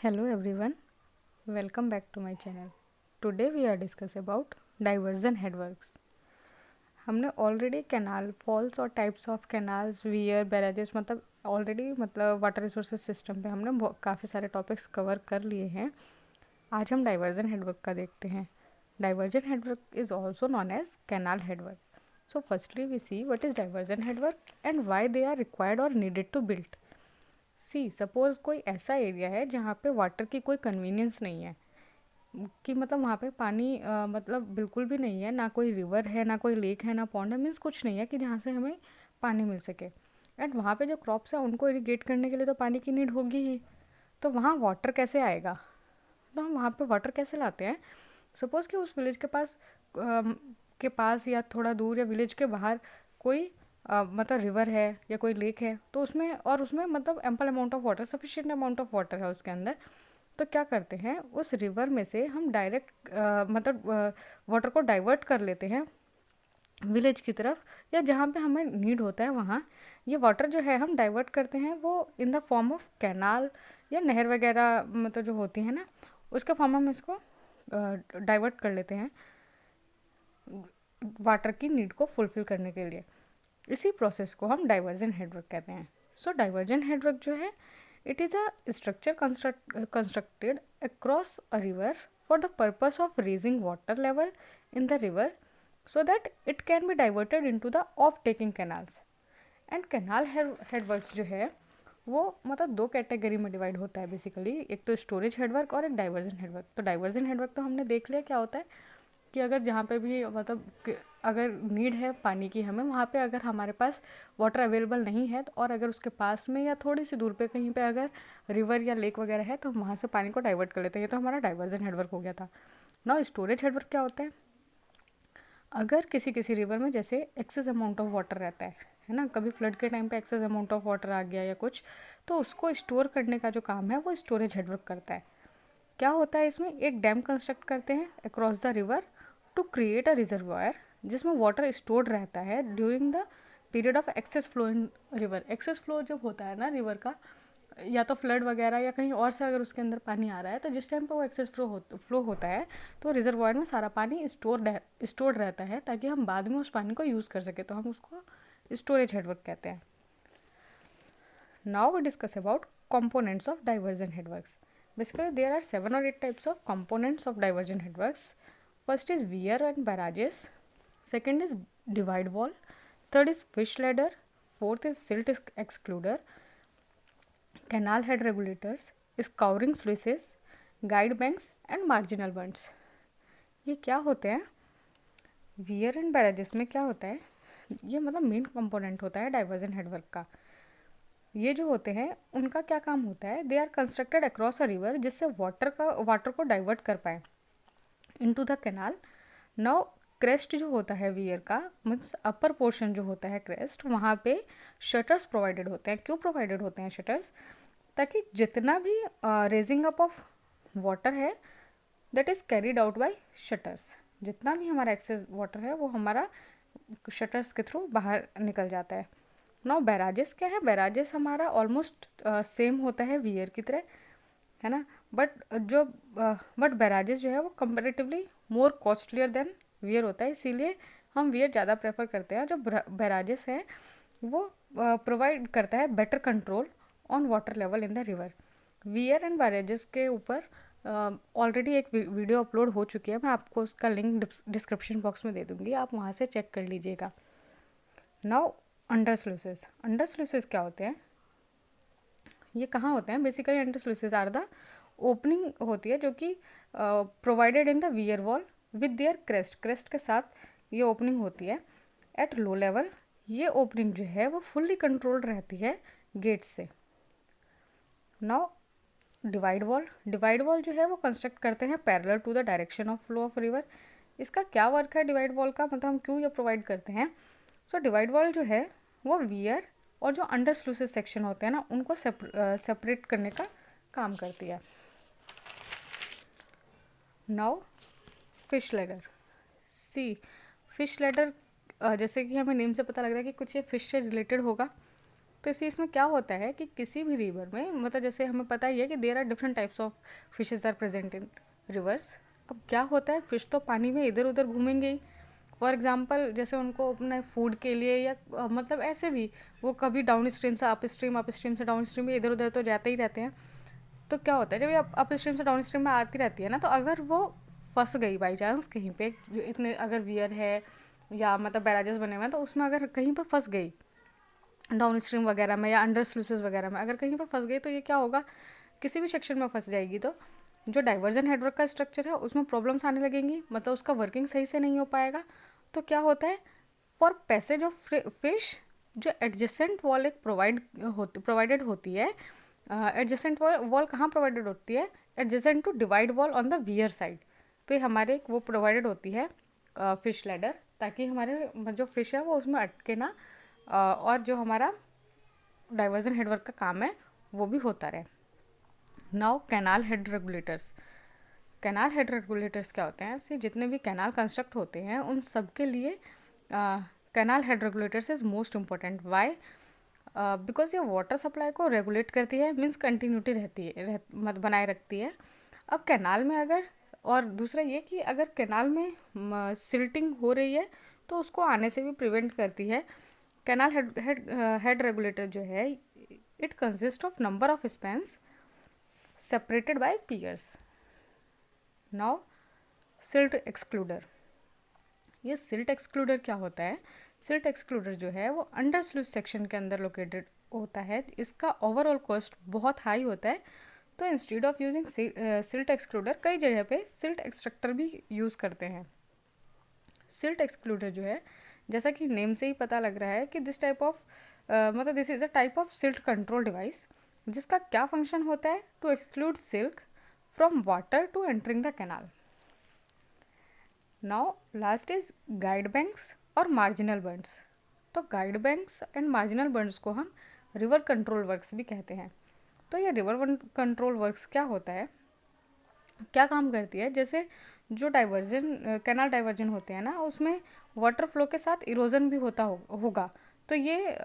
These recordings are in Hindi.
Hello everyone, welcome back to my channel. Today we are discuss about diversion headworks. हमने ऑलरेडी कैनाल फॉल्स और types of canals weir barrages already water resources system पे हमने काफ़ी सारे टॉपिक्स कवर कर लिए हैं. आज हम डाइवर्जन हेडवर्क का देखते हैं. Diversion headwork is also known as canal headwork. So firstly we see what is diversion headwork and why they are required और नीडेड टू बिल्ड. सपोज कोई ऐसा एरिया है जहाँ पे वाटर की कोई कन्वीनियंस नहीं है कि वहाँ पे पानी बिल्कुल भी नहीं है, ना कोई रिवर है, ना कोई लेक है, ना पॉन्ड है, मीन्स कुछ नहीं है कि जहाँ से हमें पानी मिल सके. एंड वहाँ पे जो क्रॉप्स है उनको इरिगेट करने के लिए तो पानी की नीड होगी ही. तो वहाँ वाटर कैसे आएगा? तो हम वहाँ पे वाटर कैसे लाते हैं? सपोज़ कि उस विलेज के पास या थोड़ा दूर या विलेज के बाहर कोई रिवर है या कोई लेक है, तो उसमें ample amount of water, sufficient amount of water है उसके अंदर. तो क्या करते हैं, उस रिवर में से हम डायरेक्ट वाटर को डाइवर्ट कर लेते हैं विलेज की तरफ, या जहाँ पे हमें नीड होता है वहाँ ये वाटर जो है हम डाइवर्ट करते हैं वो in the form of canal या नहर वगैरह जो होती है ना, उसके फॉर्म में हम इसको डाइवर्ट कर लेते हैं वाटर की नीड को फुलफिल करने के लिए. इसी प्रोसेस को हम डाइवर्जन हेडवर्क कहते हैं. सो डाइवर्जन हेडवर्क जो है, it is a structure constructed across a river for the purpose of raising water level in the river so that it can be diverted into the off taking canals. And canal headworks जो है वो दो कैटेगरी में डिवाइड होता है बेसिकली. एक तो स्टोरेज हेडवर्क और एक डाइवर्जन हेडवर्क. तो डाइवर्जन हेडवर्क तो हमने देख लिया क्या होता है कि अगर जहाँ पे भी अगर नीड है पानी की हमें, वहाँ पे अगर हमारे पास वाटर अवेलेबल नहीं है और अगर उसके पास में या थोड़ी सी दूर पे कहीं पे अगर रिवर या लेक वगैरह है तो वहाँ से पानी को डाइवर्ट कर लेते हैं. ये तो हमारा डाइवर्जन हेडवर्क हो गया था. नाउ स्टोरेज हेडवर्क क्या होता है? अगर किसी रिवर में जैसे एक्सेस अमाउंट ऑफ वाटर रहता है ना, कभी फ्लड के टाइम पे एक्सेस अमाउंट ऑफ वाटर आ गया या कुछ, तो उसको स्टोर करने का जो काम है वो स्टोरेज हेडवर्क करता है. क्या होता है इसमें, एक डैम कंस्ट्रक्ट करते हैं across the river to create a reservoir जिसमें वाटर स्टोर्ड रहता है during the period of excess flow in river. Excess flow जब होता है ना रिवर का, या तो फ्लड वगैरह या कहीं और से अगर उसके अंदर पानी आ रहा है, तो जिस टाइम पे वो एक्सेस फ्लो होता है तो रिजर्वायर में सारा पानी स्टोर्ड रहता है ताकि हम बाद में उस पानी को यूज़ कर सके. तो हम उसको स्टोरेज हेडवर्क कहते हैं. Now we discuss about components of diversion headworks. Basically, there are 7 or 8 types of components of diversion headworks. First is weir and barrages. Second is divide wall. Third is fish ladder. Fourth is silt excluder. Canal head regulators, scouring sluices, guide banks and marginal bunds. ये क्या होते हैं? वियर एंड बैराजेस में क्या होता है, ये मेन कंपोनेंट होता है डाइवर्जन हेडवर्क का. ये जो होते हैं उनका क्या काम होता है, they are constructed across a river जिससे वाटर को डाइवर्ट कर पाए into the canal. Now crest जो होता है वियर का, मीन्स अपर पोर्शन जो होता है क्रेस्ट, वहाँ पे शटर्स प्रोवाइडेड होते हैं. क्यों प्रोवाइडेड होते हैं शटर्स? ताकि जितना भी रेजिंग अप ऑफ वाटर है that is carried out by shutters. जितना भी हमारा एक्सेस वाटर है वो हमारा शटर्स के थ्रू बाहर निकल जाता है. नाउ बैराजेस क्या है? बैराजेस हमारा ऑलमोस्ट सेम होता है वियर की तरह, है ना, बट बैराजेस जो है वो comparatively more costlier then wear होता है. इसीलिए हम वियर ज़्यादा प्रेफर करते हैं. जो बैराजेस है वो प्रोवाइड करता है better control on water level in the river. Weir and barrages के ऊपर ऑलरेडी एक वीडियो अपलोड हो चुकी है, मैं आपको उसका लिंक डिस्क्रिप्शन बॉक्स में दे दूँगी, आप वहाँ से चेक कर लीजिएगा. नाउ अंडर स्लूसेस क्या होते हैं, ये कहाँ होते हैं? Basically under sluices are the opening होती है जो कि provided in the weir wall with their crest के साथ ये ओपनिंग होती है. एट लो लेवल ये ओपनिंग जो है वो फुल्ली कंट्रोल्ड रहती है गेट से. नाउ डिवाइड वॉल जो है वो कंस्ट्रक्ट करते हैं parallel to the direction of flow of river. इसका क्या वर्क है डिवाइड वॉल का, हम क्यों ये प्रोवाइड करते हैं? सो डिवाइड वॉल जो है वो वियर और जो अंडर स्लूसेस सेक्शन होते हैं ना उनको सेपरेट करने का काम करती है. Now fish ladder. Fish ladder जैसे कि हमें नेम से पता लग रहा है कि कुछ ये फिश से रिलेटेड होगा. तो इसी इसमें क्या होता है कि किसी भी रिवर में, मतलब जैसे हमें पता ही है कि there are different types of fishes are present in rivers. अब क्या होता है, फिश तो पानी में इधर उधर घूमेंगे ही। फॉर एग्जाम्पल जैसे उनको अपने फूड के लिए या मतलब ऐसे भी वो कभी डाउन स्ट्रीम से अप स्ट्रीम से डाउन स्ट्रीम में इधर उधर तो जाते ही रहते हैं। तो क्या होता है, जब ये अप स्ट्रीम से डाउन स्ट्रीम में आती रहती है ना, तो अगर वो फंस गई बाई चांस कहीं पे, जो इतने अगर वियर है या मतलब बैराजेस बने हुए हैं, तो उसमें अगर कहीं पर फंस गई डाउन स्ट्रीम वगैरह में या अंडर स्लूसेस वगैरह में अगर कहीं पर फंस गई, तो ये क्या होगा, किसी भी सेक्शन में फंस जाएगी तो जो डाइवर्जन हेडवर्क का स्ट्रक्चर है उसमें प्रॉब्लम्स आने लगेंगी, मतलब उसका वर्किंग सही से नहीं हो पाएगा। तो क्या होता है, फॉर पैसेज ऑफ फिश जो एडजेसेंट वॉल एक प्रोवाइडेड होती है। एडजेसेंट वॉल कहाँ प्रोवाइडेड होती है, adjacent to divide wall on the weir side पे हमारे एक वो प्रोवाइडेड होती है फिश लैडर, ताकि हमारे जो फिश है वो उसमें अटके ना, और जो हमारा डाइवर्जन हेडवर्क का काम है वो भी होता रहे। Now canal head regulators. Canal head regulators क्या होते हैं, ऐसे जितने भी कैनाल कंस्ट्रक्ट होते हैं उन सब के लिए canal head regulators is most important. Why? Because ये वाटर सप्लाई को रेगुलेट करती है, मीन्स कंटिन्यूटी रहती है, बनाए रखती है। अब कैनाल में अगर, और दूसरा ये कि अगर कैनाल में सिल्टिंग हो रही है तो उसको आने से भी प्रिवेंट करती है। कैनाल हेड रेगुलेटर जो है, it consist of number of spans separated by piers. Now silt excluder. ये सिल्ट एक्सक्लूडर क्या होता है, सिल्ट एक्सक्लूडर जो है वो अंडर स्लूज सेक्शन के अंदर लोकेटेड होता है। इसका ओवरऑल कॉस्ट बहुत हाई होता है, तो instead of using silt excluder कई जगह पे सिल्ट एक्सट्रैक्टर भी यूज़ करते हैं। सिल्ट एक्सक्लूडर जो है, जैसा कि नेम से ही पता लग रहा है कि दिस टाइप ऑफ मतलब this is a type of silt control device, जिसका क्या फंक्शन होता है, to exclude silk from water to entering the canal. Now last is guide banks और मार्जिनल बंड्स। तो guide banks and marginal bunds को हम रिवर कंट्रोल वर्क्स भी कहते हैं। तो ये रिवर कंट्रोल वर्क्स क्या होता है, क्या काम करती है, जैसे जो डाइवर्जन कैनाल डाइवर्जन होते हैं ना, उसमें वाटर फ्लो के साथ इरोजन भी होगा। तो ये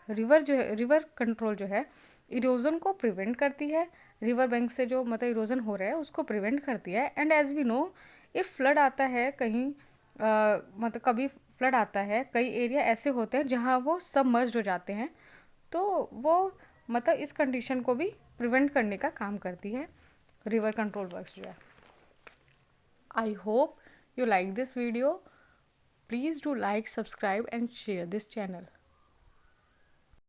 रिवर कंट्रोल जो है इरोजन को प्रिवेंट करती है, रिवर बैंक से जो मतलब इरोजन हो रहा है उसको प्रिवेंट करती है। And as we know, if flood आता है कहीं, मतलब कभी फ्लड आता है, कई एरिया ऐसे होते हैं जहाँ वो सबमर्ज्ड हो जाते हैं, तो वो मतलब इस कंडीशन को भी प्रिवेंट करने का काम करती है रिवर कंट्रोल वर्क्स जो है। I hope you like this video. Please do like, subscribe and share this channel.